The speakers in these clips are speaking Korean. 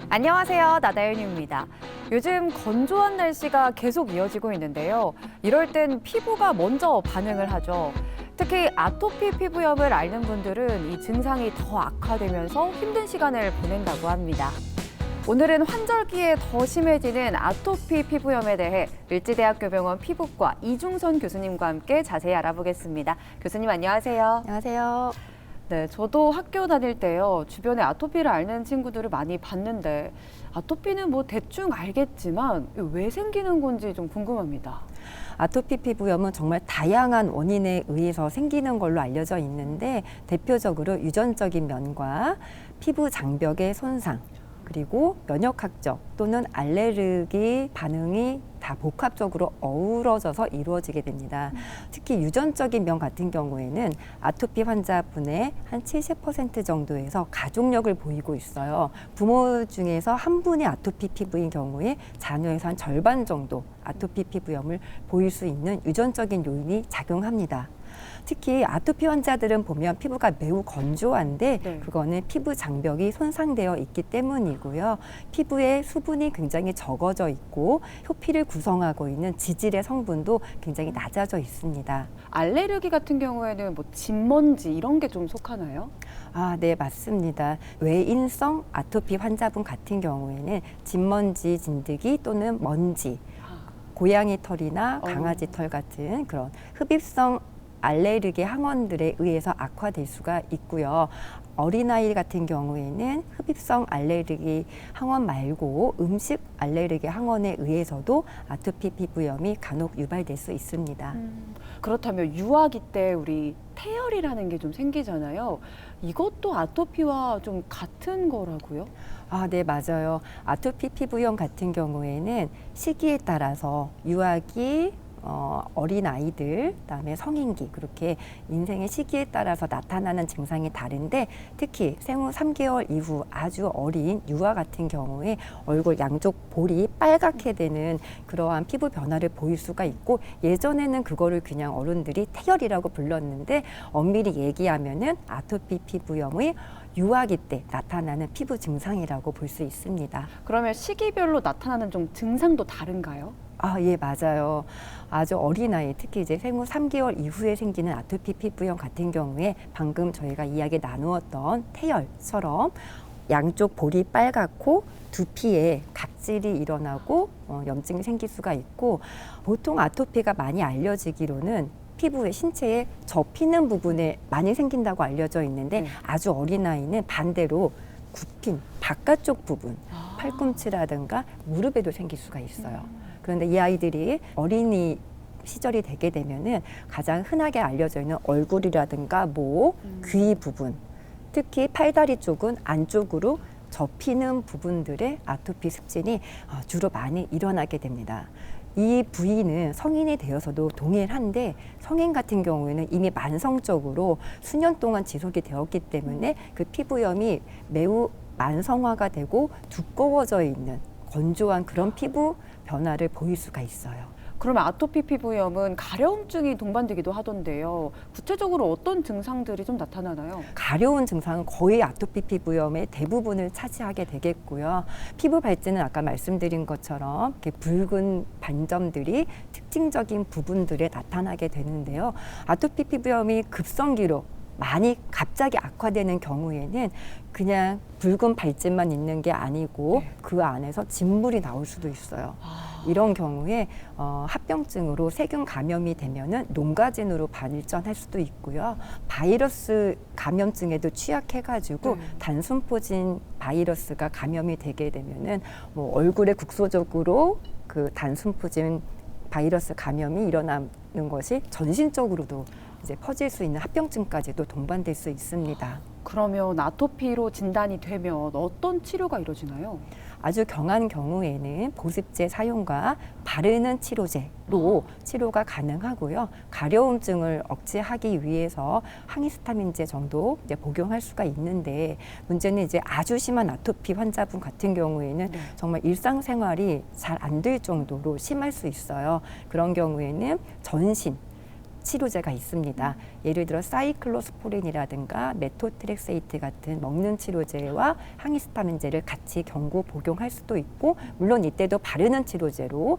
안녕하세요. 나다윤입니다. 요즘 건조한 날씨가 계속 이어지고 있는데요. 이럴 땐 피부가 먼저 반응을 하죠. 특히 아토피 피부염을 앓는 분들은 이 증상이 더 악화되면서 힘든 시간을 보낸다고 합니다. 오늘은 환절기에 더 심해지는 아토피 피부염에 대해 을지대학교병원 피부과 이중선 교수님과 함께 자세히 알아보겠습니다. 교수님 안녕하세요. 안녕하세요. 네, 저도 학교 다닐 때요. 주변에 아토피를 앓는 친구들을 많이 봤는데 아토피는 뭐 대충 알겠지만 왜 생기는 건지 좀 궁금합니다. 아토피 피부염은 정말 다양한 원인에 의해서 생기는 걸로 알려져 있는데 대표적으로 유전적인 면과 피부 장벽의 손상, 그리고 면역학적 또는 알레르기 반응이 다 복합적으로 어우러져서 이루어지게 됩니다. 특히 유전적인 면 같은 경우에는 아토피 환자분의 한 70% 정도에서 가족력을 보이고 있어요. 부모 중에서 한 분이 아토피 피부인 경우에 자녀에서 한 절반 정도 아토피 피부염을 보일 수 있는 유전적인 요인이 작용합니다. 특히 아토피 환자들은 보면 피부가 매우 건조한데 네. 그거는 피부 장벽이 손상되어 있기 때문이고요. 피부에 수분이 굉장히 적어져 있고 표피를 구성하고 있는 지질의 성분도 굉장히 낮아져 있습니다. 알레르기 같은 경우에는 뭐 진먼지 이런 게 좀 속하나요? 네, 맞습니다. 외인성 아토피 환자분 같은 경우에는 진먼지, 진드기 또는 먼지, 고양이 털이나 강아지 털 같은 그런 흡입성 알레르기 항원들에 의해서 악화될 수가 있고요. 어린아이 같은 경우에는 흡입성 알레르기 항원 말고 음식 알레르기 항원에 의해서도 아토피 피부염이 간혹 유발될 수 있습니다. 그렇다면 유아기 때 우리 태열이라는 게 좀 생기잖아요. 이것도 아토피와 좀 같은 거라고요? 네, 맞아요. 아토피 피부염 같은 경우에는 시기에 따라서 유아기, 어린아이들, 그다음에 성인기 그렇게 인생의 시기에 따라서 나타나는 증상이 다른데 특히 생후 3개월 이후 아주 어린 유아 같은 경우에 얼굴 양쪽 볼이 빨갛게 되는 그러한 피부 변화를 보일 수가 있고 예전에는 그거를 그냥 어른들이 태열이라고 불렀는데 엄밀히 얘기하면은 아토피 피부염의 유아기 때 나타나는 피부 증상이라고 볼 수 있습니다. 그러면 시기별로 나타나는 좀 증상도 다른가요? 예, 맞아요. 아주 어린아이, 특히 이제 생후 3개월 이후에 생기는 아토피 피부염 같은 경우에 방금 저희가 이야기 나누었던 태열처럼 양쪽 볼이 빨갛고 두피에 각질이 일어나고 염증이 생길 수가 있고 보통 아토피가 많이 알려지기로는 피부의 신체에 접히는 부분에 많이 생긴다고 알려져 있는데 아주 어린아이는 반대로 굽힌 바깥쪽 부분, 팔꿈치라든가 무릎에도 생길 수가 있어요. 그런데 이 아이들이 어린이 시절이 되게 되면은 가장 흔하게 알려져 있는 얼굴이라든가 목, 귀 부분, 특히 팔다리 쪽은 안쪽으로 접히는 부분들의 아토피 습진이 주로 많이 일어나게 됩니다. 이 부위는 성인이 되어서도 동일한데 성인 같은 경우에는 이미 만성적으로 수년 동안 지속이 되었기 때문에 그 피부염이 매우 만성화가 되고 두꺼워져 있는 건조한 그런 피부 변화를 보일 수가 있어요. 그러면 아토피 피부염은 가려움증이 동반되기도 하던데요. 구체적으로 어떤 증상들이 좀 나타나나요? 가려운 증상은 거의 아토피 피부염의 대부분을 차지하게 되겠고요. 피부 발진은 아까 말씀드린 것처럼 이렇게 붉은 반점들이 특징적인 부분들에 나타나게 되는데요. 아토피 피부염이 급성기로 많이 갑자기 악화되는 경우에는 그냥 붉은 발진만 있는 게 아니고 그 안에서 진물이 나올 수도 있어요. 이런 경우에 합병증으로 세균 감염이 되면은 농가진으로 발전할 수도 있고요. 바이러스 감염증에도 취약해가지고 단순포진 바이러스가 감염이 되게 되면은 뭐 얼굴에 국소적으로 그 단순포진 바이러스 감염이 일어나는 것이 전신적으로도 이제 퍼질 수 있는 합병증까지도 동반될 수 있습니다. 그러면 아토피로 진단이 되면 어떤 치료가 이루어지나요? 아주 경한 경우에는 보습제 사용과 바르는 치료제로 치료가 가능하고요. 가려움증을 억제하기 위해서 항히스타민제 정도 이제 복용할 수가 있는데 문제는 이제 아주 심한 아토피 환자분 같은 경우에는 정말 일상생활이 잘 안 될 정도로 심할 수 있어요. 그런 경우에는 전신 치료제가 있습니다. 예를 들어 사이클로스포린이라든가 메토트렉세이트 같은 먹는 치료제와 항히스타민제를 같이 경구 복용할 수도 있고, 물론 이때도 바르는 치료제로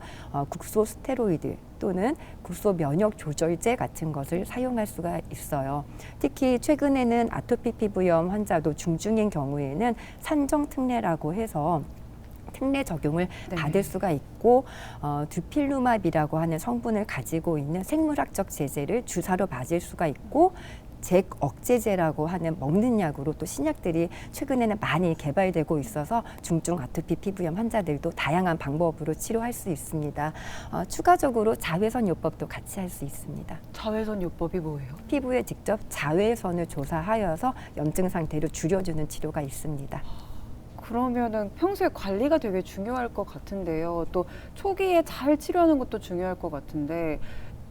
국소 스테로이드 또는 국소 면역 조절제 같은 것을 사용할 수가 있어요. 특히 최근에는 아토피 피부염 환자도 중증인 경우에는 산정 특례라고 해서 특례 적용을 네. 받을 수가 있고, 두필루마비라고 하는 성분을 가지고 있는 생물학적 제제를 주사로 맞을 수가 있고, 잭 억제제라고 하는 먹는 약으로 또 신약들이 최근에는 많이 개발되고 있어서 중증 아토피 피부염 환자들도 다양한 방법으로 치료할 수 있습니다. 추가적으로 자외선 요법도 같이 할 수 있습니다. 자외선 요법이 뭐예요? 피부에 직접 자외선을 조사하여서 염증 상태를 줄여주는 치료가 있습니다. 그러면은 평소에 관리가 되게 중요할 것 같은데요. 또 초기에 잘 치료하는 것도 중요할 것 같은데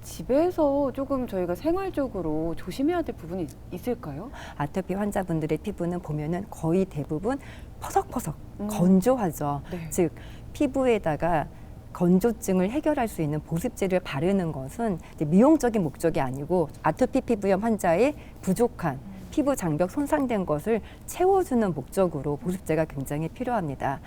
집에서 조금 저희가 생활적으로 조심해야 될 부분이 있을까요? 아토피 환자분들의 피부는 보면은 거의 대부분 퍼석퍼석 음. 건조하죠. 네. 즉 피부에다가 건조증을 해결할 수 있는 보습제를 바르는 것은 이제 미용적인 목적이 아니고 아토피 피부염 환자의 부족한 피부 장벽 손상된 것을 채워주는 목적으로 보습제가 굉장히 필요합니다.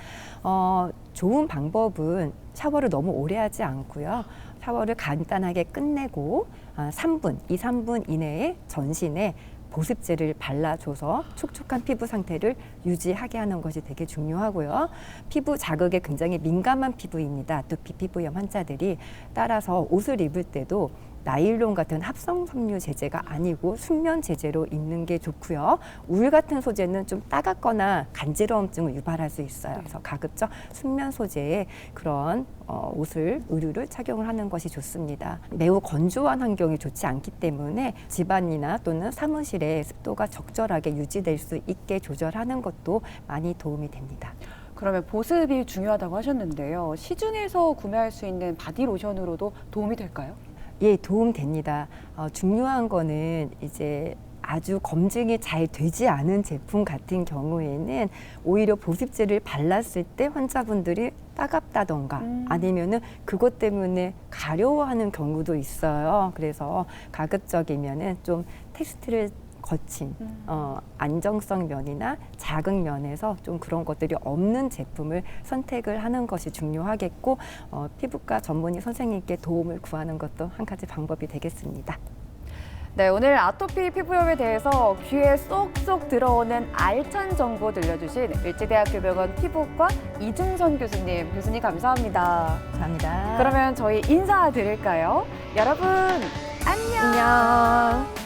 좋은 방법은 샤워를 너무 오래 하지 않고요. 샤워를 간단하게 끝내고 3분, 2, 3분 이내에 전신에 보습제를 발라줘서 촉촉한 피부 상태를 유지하게 하는 것이 되게 중요하고요. 피부 자극에 굉장히 민감한 피부입니다. 아토피 피부염 환자들이. 따라서 옷을 입을 때도 나일론 같은 합성 섬유 제제가 아니고 순면 제제로 입는 게 좋고요. 울 같은 소재는 좀 따갑거나 간지러움증을 유발할 수 있어요. 그래서 가급적 순면 소재의 그런 옷을, 의류를 착용을 하는 것이 좋습니다. 매우 건조한 환경이 좋지 않기 때문에 집안이나 또는 사무실에 습도가 적절하게 유지될 수 있게 조절하는 것도 많이 도움이 됩니다. 그러면 보습이 중요하다고 하셨는데요. 시중에서 구매할 수 있는 바디로션으로도 도움이 될까요? 예, 도움됩니다. 중요한 거는 이제 아주 검증이 잘 되지 않은 제품 같은 경우에는 오히려 보습제를 발랐을 때 환자분들이 따갑다던가 아니면은 그것 때문에 가려워하는 경우도 있어요. 그래서 가급적이면은 좀 테스트를 거친 안정성 면이나 자극 면에서 좀 그런 것들이 없는 제품을 선택을 하는 것이 중요하겠고, 피부과 전문의 선생님께 도움을 구하는 것도 한 가지 방법이 되겠습니다. 네, 오늘 아토피 피부염에 대해서 귀에 쏙쏙 들어오는 알찬 정보 들려주신 을지대학교 병원 피부과 이중선 교수님, 교수님 감사합니다. 감사합니다. 그러면 저희 인사드릴까요? 여러분, 안녕! 안녕.